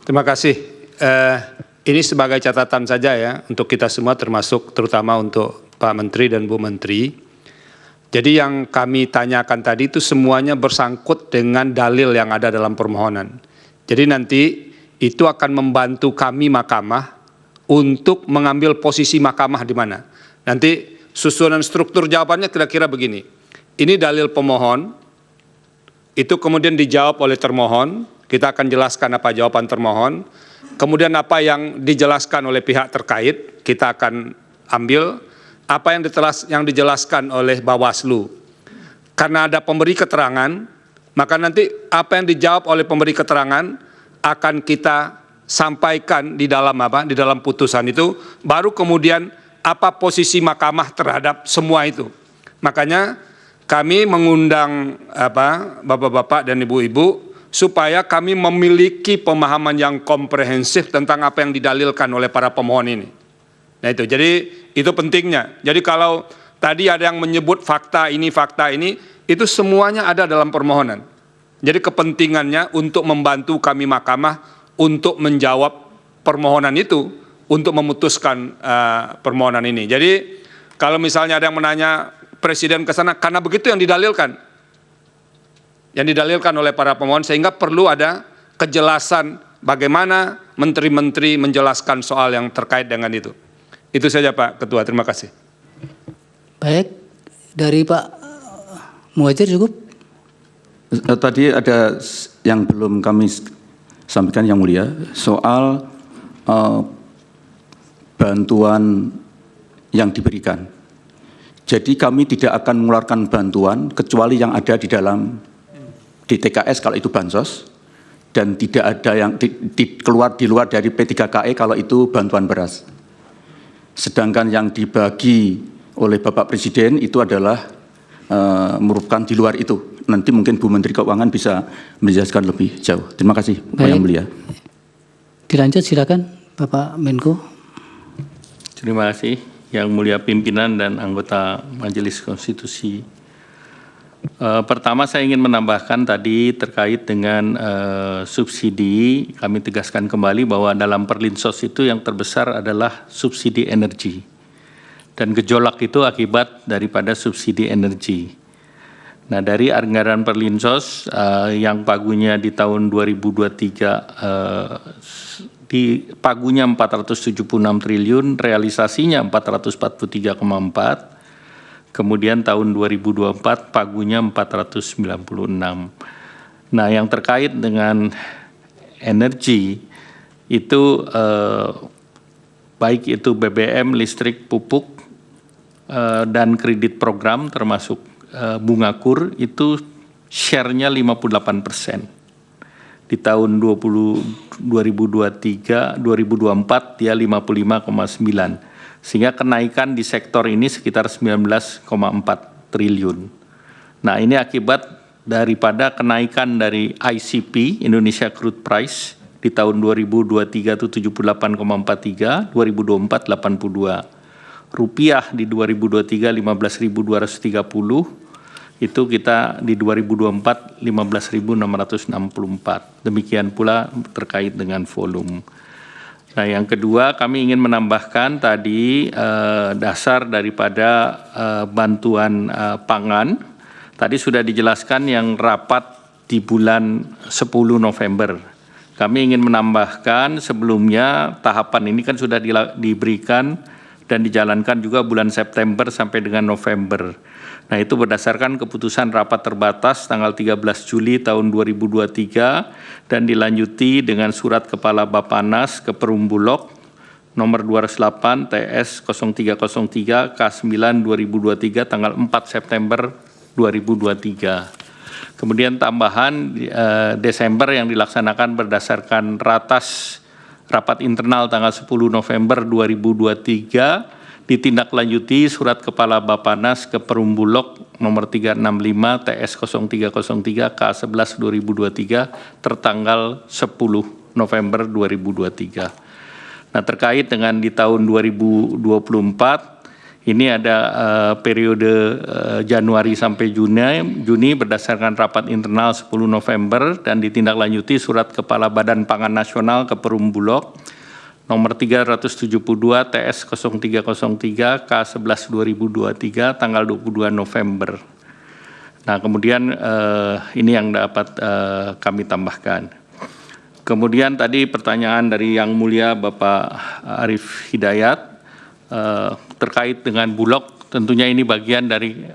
Terima kasih. Ini sebagai catatan saja ya untuk kita semua, termasuk terutama untuk Pak Menteri dan Bu Menteri. Jadi yang kami tanyakan tadi itu semuanya bersangkut dengan dalil yang ada dalam permohonan. Jadi nanti itu akan membantu kami mahkamah untuk mengambil posisi mahkamah di mana. Nanti susunan struktur jawabannya kira-kira begini. Ini dalil pemohon, itu kemudian dijawab oleh termohon, kita akan jelaskan apa jawaban termohon, kemudian apa yang dijelaskan oleh pihak terkait, kita akan ambil, apa yang dijelaskan oleh Bawaslu. Karena ada pemberi keterangan, maka nanti apa yang dijawab oleh pemberi keterangan akan kita sampaikan di dalam di dalam putusan itu, baru kemudian apa posisi mahkamah terhadap semua itu. Makanya kami mengundang bapak-bapak dan ibu-ibu supaya kami memiliki pemahaman yang komprehensif tentang apa yang didalilkan oleh para pemohon ini. Nah itu, jadi itu pentingnya. Jadi kalau tadi ada yang menyebut fakta ini, itu semuanya ada dalam permohonan. Jadi kepentingannya untuk membantu kami mahkamah untuk menjawab permohonan itu, untuk memutuskan permohonan ini. Jadi kalau misalnya ada yang menanya Presiden ke sana, karena begitu yang didalilkan oleh para pemohon, sehingga perlu ada kejelasan bagaimana menteri-menteri menjelaskan soal yang terkait dengan itu. Itu saja Pak Ketua, terima kasih. Baik, dari Pak Muhadjir cukup? Tadi ada yang belum kami sampaikan yang mulia, soal bantuan yang diberikan. Jadi kami tidak akan mengeluarkan bantuan kecuali yang ada di dalam di TKS kalau itu bansos, dan tidak ada yang keluar di luar dari P3KE kalau itu bantuan beras. Sedangkan yang dibagi oleh Bapak Presiden itu adalah merupakan di luar itu. Nanti mungkin Bu Menteri Keuangan bisa menjelaskan lebih jauh. Terima kasih Pak Yang Mulia. Dilanjut silakan Bapak Menko. Terima kasih Yang Mulia Pimpinan dan anggota Majelis Konstitusi. Pertama saya ingin menambahkan tadi terkait dengan subsidi, kami tegaskan kembali bahwa dalam Perlinsos itu yang terbesar adalah subsidi energi. Dan gejolak itu akibat daripada subsidi energi. Nah dari anggaran Perlinsos yang pagunya di tahun 2023 di pagunya 476 triliun, realisasinya 443,4, kemudian tahun 2024 pagunya 496. Nah yang terkait dengan energi itu baik itu BBM, listrik, pupuk, dan kredit program termasuk bunga kur itu share-nya 58%. Di tahun 2023, 2024 dia 55,9. Sehingga kenaikan di sektor ini sekitar 19,4 triliun. Nah ini akibat daripada kenaikan dari ICP, Indonesia Crude Price, di tahun 2023 itu 78,43, 2024 82. Rupiah di 2023 15.230, itu kita di 2024 15.664. Demikian pula terkait dengan volume. Nah yang kedua kami ingin menambahkan tadi dasar daripada bantuan pangan. Tadi sudah dijelaskan yang rapat di bulan 10 November. Kami ingin menambahkan sebelumnya tahapan ini kan sudah diberikan dan dijalankan juga bulan September sampai dengan November. Nah itu berdasarkan keputusan rapat terbatas tanggal 13 Juli tahun 2023 dan dilanjuti dengan surat Kepala Bappenas ke Perum Bulog nomor 208 TS 0303 K9 2023 tanggal 4 September 2023. Kemudian tambahan Desember yang dilaksanakan berdasarkan rapat internal tanggal 10 November 2023 ditindaklanjuti surat Kepala Bappenas ke Perum Bulog nomor 365 TS 0303 K11 2023 tertanggal 10 November 2023. Nah terkait dengan di tahun 2024 Ini ada periode Januari sampai Juni berdasarkan rapat internal 10 November dan ditindaklanjuti surat Kepala Badan Pangan Nasional ke Perum Bulog nomor 372 TS 0303 K11 2023 tanggal 22 November. Nah, kemudian ini yang dapat kami tambahkan. Kemudian tadi pertanyaan dari Yang Mulia Bapak Arief Hidayat terkait dengan Bulog, tentunya ini bagian dari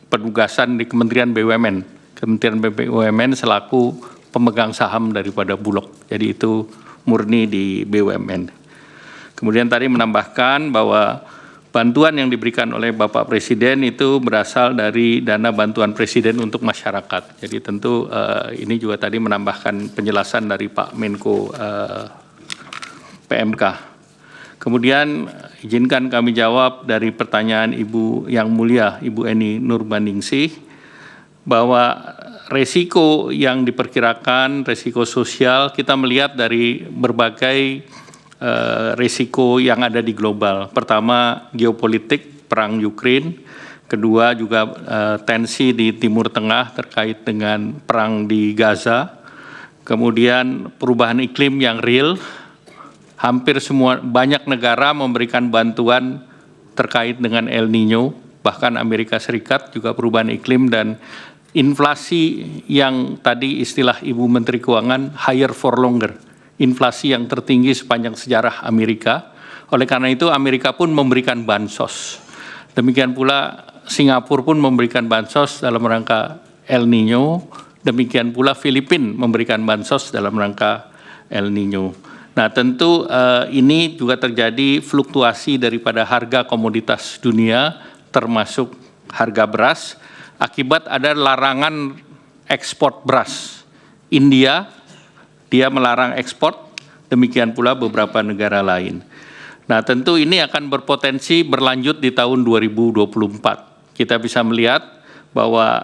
penugasan di Kementerian BUMN. Kementerian BUMN selaku pemegang saham daripada Bulog. Jadi itu murni di BUMN. Kemudian tadi menambahkan bahwa bantuan yang diberikan oleh Bapak Presiden itu berasal dari dana bantuan Presiden untuk masyarakat. Jadi tentu ini juga tadi menambahkan penjelasan dari Pak Menko PMK. Kemudian izinkan kami jawab dari pertanyaan Ibu Yang Mulia, Ibu Eni Nurbaningsih, bahwa resiko yang diperkirakan, resiko sosial, kita melihat dari berbagai resiko yang ada di global. Pertama, geopolitik, perang Ukraina. Kedua, juga tensi di Timur Tengah terkait dengan perang di Gaza. Kemudian perubahan iklim yang real. Hampir banyak negara memberikan bantuan terkait dengan El Nino, bahkan Amerika Serikat juga perubahan iklim dan inflasi yang tadi istilah Ibu Menteri Keuangan higher for longer, inflasi yang tertinggi sepanjang sejarah Amerika. Oleh karena itu Amerika pun memberikan bansos. Demikian pula Singapura pun memberikan bansos dalam rangka El Nino, demikian pula Filipina memberikan bansos dalam rangka El Nino. Nah, tentu ini juga terjadi fluktuasi daripada harga komoditas dunia, termasuk harga beras, akibat ada larangan ekspor beras. India, dia melarang ekspor, demikian pula beberapa negara lain. Nah, tentu ini akan berpotensi berlanjut di tahun 2024. Kita bisa melihat bahwa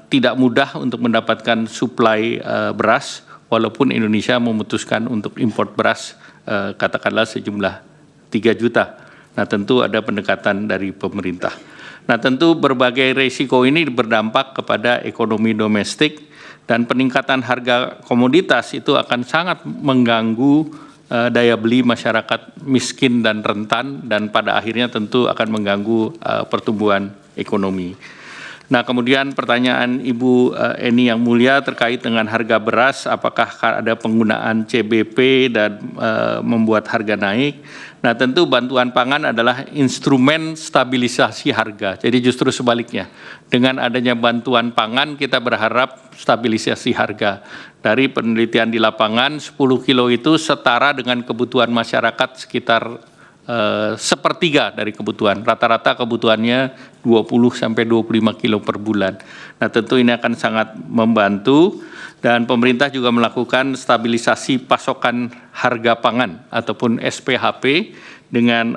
tidak mudah untuk mendapatkan suplai beras, walaupun Indonesia memutuskan untuk impor beras katakanlah sejumlah 3 juta. Nah, tentu ada pendekatan dari pemerintah. Nah, tentu berbagai risiko ini berdampak kepada ekonomi domestik dan peningkatan harga komoditas itu akan sangat mengganggu daya beli masyarakat miskin dan rentan dan pada akhirnya tentu akan mengganggu pertumbuhan ekonomi. Nah, kemudian pertanyaan Ibu Eni Yang Mulia terkait dengan harga beras, apakah ada penggunaan CBP dan membuat harga naik? Nah, tentu bantuan pangan adalah instrumen stabilisasi harga. Jadi justru sebaliknya, dengan adanya bantuan pangan kita berharap stabilisasi harga. Dari penelitian di lapangan, 10 kilo itu setara dengan kebutuhan masyarakat sekitar sepertiga dari kebutuhan. Rata-rata kebutuhannya 20 sampai 25 kilo per bulan. Nah, tentu ini akan sangat membantu dan pemerintah juga melakukan stabilisasi pasokan harga pangan ataupun SPHP dengan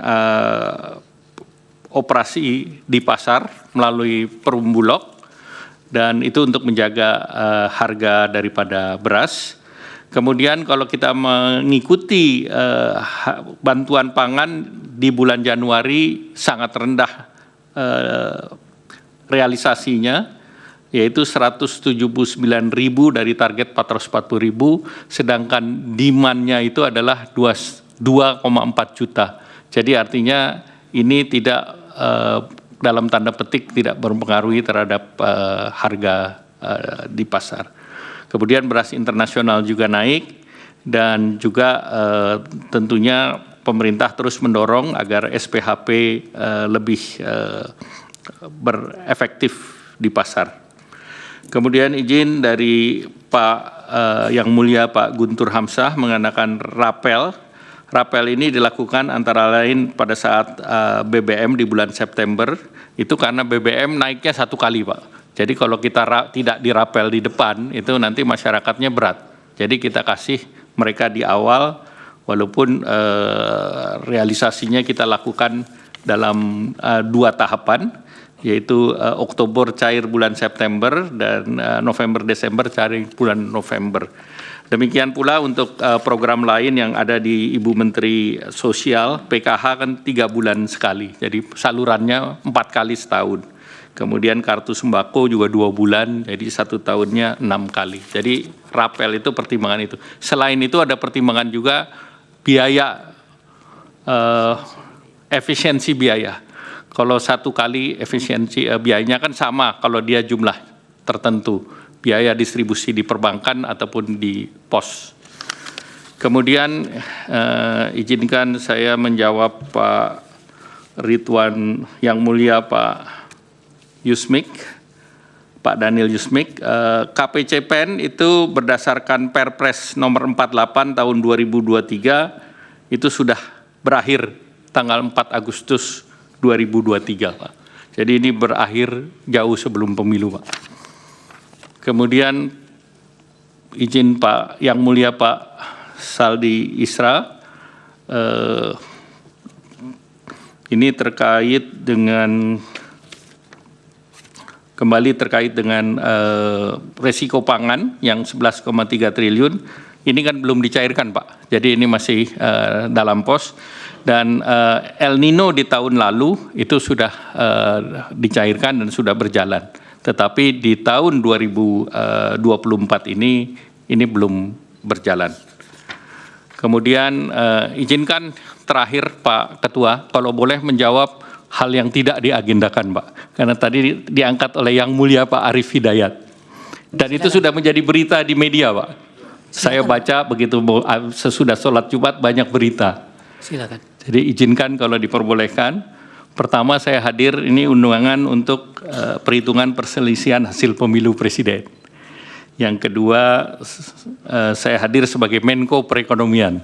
operasi di pasar melalui Perum Bulog dan itu untuk menjaga harga daripada beras. Kemudian kalau kita mengikuti bantuan pangan di bulan Januari sangat rendah realisasinya, yaitu 179.000 dari target 440.000, sedangkan demand-nya itu adalah 2,4 juta. Jadi artinya ini tidak dalam tanda petik tidak berpengaruh terhadap harga di pasar. Kemudian beras internasional juga naik dan juga tentunya pemerintah terus mendorong agar SPHP lebih berefektif di pasar. Kemudian izin dari Pak Yang Mulia Pak Guntur Hamzah mengenakan rapel. Rapel ini dilakukan antara lain pada saat BBM di bulan September, itu karena BBM naiknya 1 kali, Pak. Jadi kalau kita tidak dirapel di depan, itu nanti masyarakatnya berat. Jadi kita kasih mereka di awal, walaupun realisasinya kita lakukan dalam 2 tahapan, yaitu Oktober cair bulan September dan November-Desember cair bulan November. Demikian pula untuk program lain yang ada di Ibu Menteri Sosial, PKH kan 3 bulan sekali, jadi salurannya 4 kali setahun. Kemudian kartu sembako juga 2 bulan, jadi 1 tahunnya 6 kali. Jadi rapel itu pertimbangan itu. Selain itu ada pertimbangan juga biaya, efisiensi biaya. Kalau 1 kali efisiensi biayanya kan sama kalau dia jumlah tertentu, biaya distribusi di perbankan ataupun di pos. Kemudian izinkan saya menjawab Pak Ridwan Yang Mulia Pak Yusmik, Pak Daniel Yusmik, KPCPEN itu berdasarkan Perpres nomor 48 tahun 2023 itu sudah berakhir tanggal 4 Agustus 2023, Pak. Jadi ini berakhir jauh sebelum pemilu, Pak. Kemudian izin Pak Yang Mulia Pak Saldi Isra, ini terkait dengan resiko pangan yang 11,3 triliun, ini kan belum dicairkan, Pak. Jadi ini masih dalam pos. Dan El Nino di tahun lalu itu sudah dicairkan dan sudah berjalan. Tetapi di tahun 2024 ini belum berjalan. Kemudian izinkan terakhir Pak Ketua, kalau boleh menjawab hal yang tidak diagendakan, Pak. Karena tadi diangkat oleh Yang Mulia Pak Arief Hidayat. Dan itu sudah menjadi berita di media, Pak. Saya baca begitu sesudah sholat Jumat banyak berita. Silakan. Jadi izinkan kalau diperbolehkan. Pertama saya hadir ini undangan untuk perhitungan perselisihan hasil pemilu presiden. Yang kedua saya hadir sebagai Menko Perekonomian.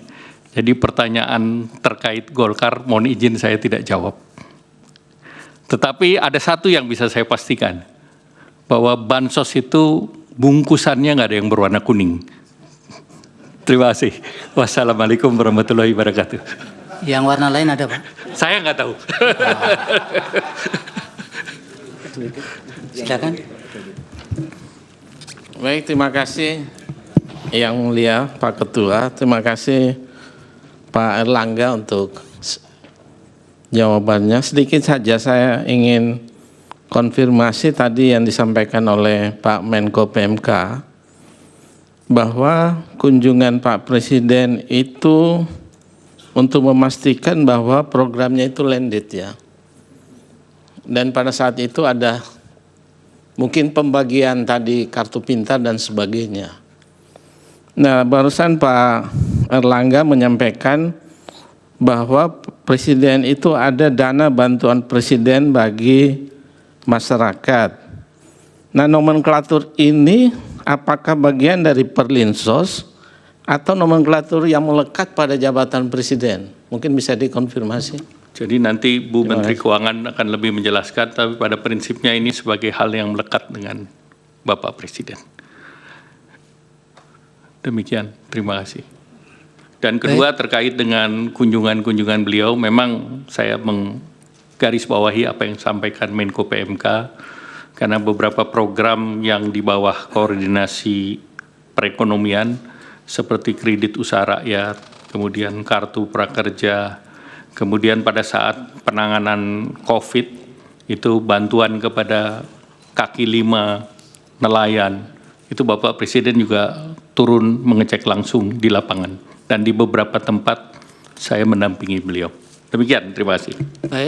Jadi pertanyaan terkait Golkar mohon izin saya tidak jawab. Tetapi ada satu yang bisa saya pastikan, bahwa bansos itu bungkusannya nggak ada yang berwarna kuning. Terima kasih. Wassalamualaikum warahmatullahi wabarakatuh. Yang warna lain ada, Pak? Saya nggak tahu. Silakan. Baik, terima kasih Yang Mulia Pak Ketua. Terima kasih Pak Erlangga untuk jawabannya. Sedikit saja saya ingin konfirmasi tadi yang disampaikan oleh Pak Menko PMK bahwa kunjungan Pak Presiden itu untuk memastikan bahwa programnya itu landed ya. Dan pada saat itu ada mungkin pembagian tadi kartu pintar dan sebagainya. Nah, barusan Pak Erlangga menyampaikan bahwa Presiden itu ada dana bantuan Presiden bagi masyarakat. Nah, nomenklatur ini apakah bagian dari Perlinsos atau nomenklatur yang melekat pada jabatan Presiden? Mungkin bisa dikonfirmasi. Jadi nanti Bu Menteri Keuangan akan lebih menjelaskan, tapi pada prinsipnya ini sebagai hal yang melekat dengan Bapak Presiden. Demikian, terima kasih. Dan kedua terkait dengan kunjungan-kunjungan beliau, memang saya menggarisbawahi apa yang disampaikan Menko PMK, karena beberapa program yang di bawah koordinasi perekonomian, seperti kredit usaha rakyat, kemudian kartu prakerja, kemudian pada saat penanganan COVID, itu bantuan kepada kaki lima nelayan, itu Bapak Presiden juga turun mengecek langsung di lapangan. Dan di beberapa tempat saya mendampingi beliau. Demikian, terima kasih. Baik.